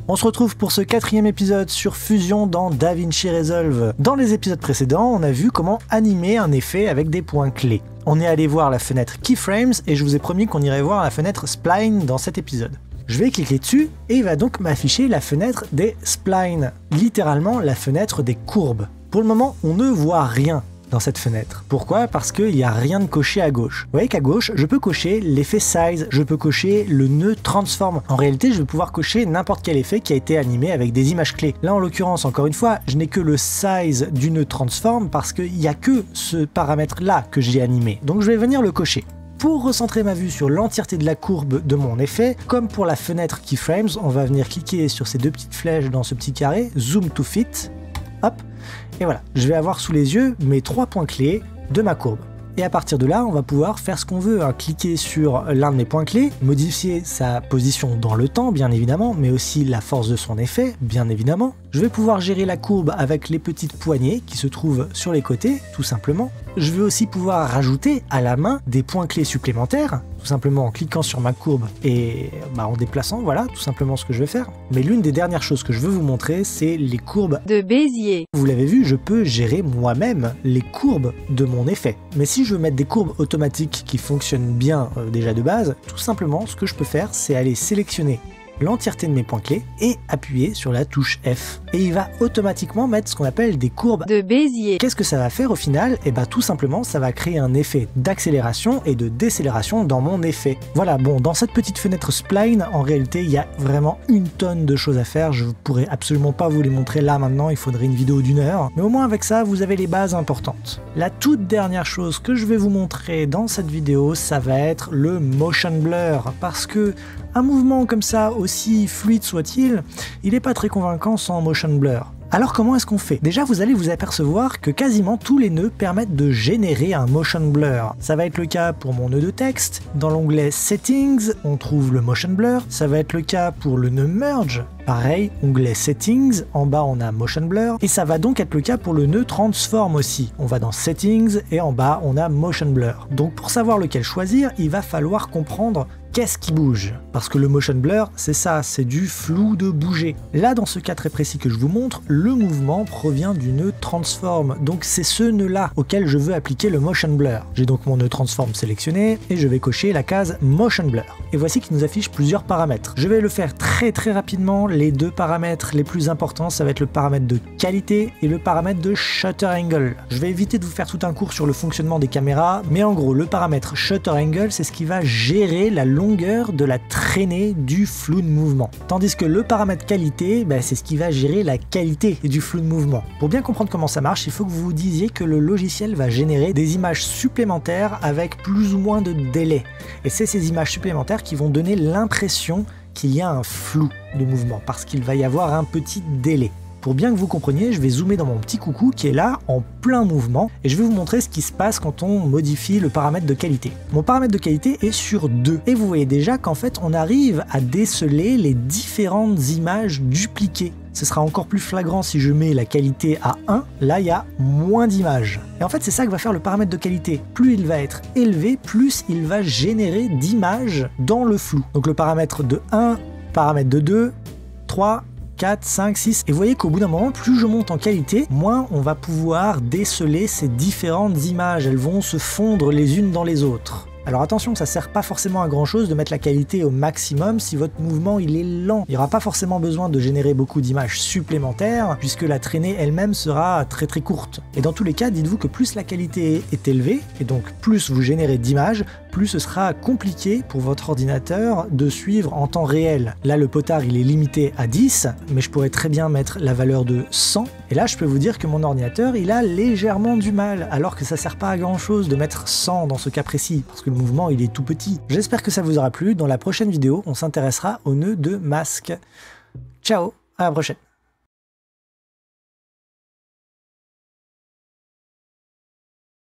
On se retrouve pour ce 4e épisode sur Fusion dans DaVinci Resolve. Dans les épisodes précédents, on a vu comment animer un effet avec des points clés. On est allé voir la fenêtre Keyframes et je vous ai promis qu'on irait voir la fenêtre Spline dans cet épisode. Je vais cliquer dessus et il va donc m'afficher la fenêtre des splines, littéralement la fenêtre des courbes. Pour le moment, on ne voit rien dans cette fenêtre. Pourquoi? Parce qu'il n'y a rien de coché à gauche. Vous voyez qu'à gauche, je peux cocher l'effet size, je peux cocher le nœud transform. En réalité, je vais pouvoir cocher n'importe quel effet qui a été animé avec des images clés. Là, en l'occurrence, encore une fois, je n'ai que le size du nœud transform parce qu'il n'y a que ce paramètre-là que j'ai animé. Donc, je vais venir le cocher. Pour recentrer ma vue sur l'entièreté de la courbe de mon effet, comme pour la fenêtre Keyframes, on va venir cliquer sur ces deux petites flèches dans ce petit carré, Zoom to Fit, hop, et voilà, je vais avoir sous les yeux mes 3 points clés de ma courbe. Et à partir de là, on va pouvoir faire ce qu'on veut, hein. Cliquer sur l'un de mes points clés, modifier sa position dans le temps, bien évidemment, mais aussi la force de son effet, bien évidemment. Je vais pouvoir gérer la courbe avec les petites poignées qui se trouvent sur les côtés, tout simplement. Je vais aussi pouvoir rajouter à la main des points clés supplémentaires, tout simplement en cliquant sur ma courbe et en déplaçant, voilà, tout simplement ce que je vais faire. Mais l'une des dernières choses que je veux vous montrer, c'est les courbes de Bézier. Vous l'avez vu, je peux gérer moi-même les courbes de mon effet. Mais si je veux mettre des courbes automatiques qui fonctionnent bien déjà de base, tout simplement, ce que je peux faire, c'est aller sélectionner l'entièreté de mes points clés et appuyer sur la touche F. Et il va automatiquement mettre ce qu'on appelle des courbes de Bézier. Qu'est-ce que ça va faire au final? Et tout simplement, ça va créer un effet d'accélération et de décélération dans mon effet. Voilà, bon, dans cette petite fenêtre spline, en réalité, il y a vraiment une tonne de choses à faire. Je ne pourrais absolument pas vous les montrer là maintenant, il faudrait une vidéo d'1 heure. Mais au moins avec ça, vous avez les bases importantes. La toute dernière chose que je vais vous montrer dans cette vidéo, ça va être le motion blur. Parce que un mouvement comme ça, aussi fluide soit-il, il n'est pas très convaincant sans motion blur. Alors comment est-ce qu'on fait? Déjà, vous allez vous apercevoir que quasiment tous les nœuds permettent de générer un motion blur. Ça va être le cas pour mon nœud de texte. Dans l'onglet Settings, on trouve le motion blur. Ça va être le cas pour le nœud Merge. Pareil, onglet Settings, en bas on a Motion Blur, et ça va donc être le cas pour le nœud Transform aussi. On va dans Settings, et en bas on a Motion Blur. Donc pour savoir lequel choisir, il va falloir comprendre qu'est-ce qui bouge. Parce que le Motion Blur, c'est ça, c'est du flou de bouger. Là, dans ce cas très précis que je vous montre, le mouvement provient du nœud Transform. Donc c'est ce nœud-là auquel je veux appliquer le Motion Blur. J'ai donc mon nœud Transform sélectionné, et je vais cocher la case Motion Blur. Et voici qu'il nous affiche plusieurs paramètres. Je vais le faire très rapidement. Les deux paramètres les plus importants, ça va être le paramètre de qualité et le paramètre de shutter angle. Je vais éviter de vous faire tout un cours sur le fonctionnement des caméras, mais en gros, le paramètre shutter angle, c'est ce qui va gérer la longueur de la traînée du flou de mouvement. Tandis que le paramètre qualité, c'est ce qui va gérer la qualité du flou de mouvement. Pour bien comprendre comment ça marche, il faut que vous vous disiez que le logiciel va générer des images supplémentaires avec plus ou moins de délai. Et c'est ces images supplémentaires qui vont donner l'impression qu'il y a un flou de mouvement, parce qu'il va y avoir un petit délai. Pour bien que vous compreniez, je vais zoomer dans mon petit coucou qui est là, en plein mouvement, et je vais vous montrer ce qui se passe quand on modifie le paramètre de qualité. Mon paramètre de qualité est sur 2, et vous voyez déjà qu'en fait on arrive à déceler les différentes images dupliquées. Ce sera encore plus flagrant si je mets la qualité à 1, là il y a moins d'images. Et en fait c'est ça que va faire le paramètre de qualité. Plus il va être élevé, plus il va générer d'images dans le flou. Donc le paramètre de 1, paramètre de 2, 3, 4, 5, 6, et vous voyez qu'au bout d'un moment, plus je monte en qualité, moins on va pouvoir déceler ces différentes images, elles vont se fondre les unes dans les autres. Alors attention, ça sert pas forcément à grand chose de mettre la qualité au maximum si votre mouvement il est lent. Il n'y aura pas forcément besoin de générer beaucoup d'images supplémentaires puisque la traînée elle-même sera très courte. Et dans tous les cas, dites-vous que plus la qualité est élevée, et donc plus vous générez d'images, plus ce sera compliqué pour votre ordinateur de suivre en temps réel. Là, le potard il est limité à 10, mais je pourrais très bien mettre la valeur de 100. Et là, je peux vous dire que mon ordinateur il a légèrement du mal, alors que ça sert pas à grand chose de mettre 100 dans ce cas précis, parce que le mouvement il est tout petit. J'espère que ça vous aura plu. Dans la prochaine vidéo, on s'intéressera au nœud de masque. Ciao, à la prochaine.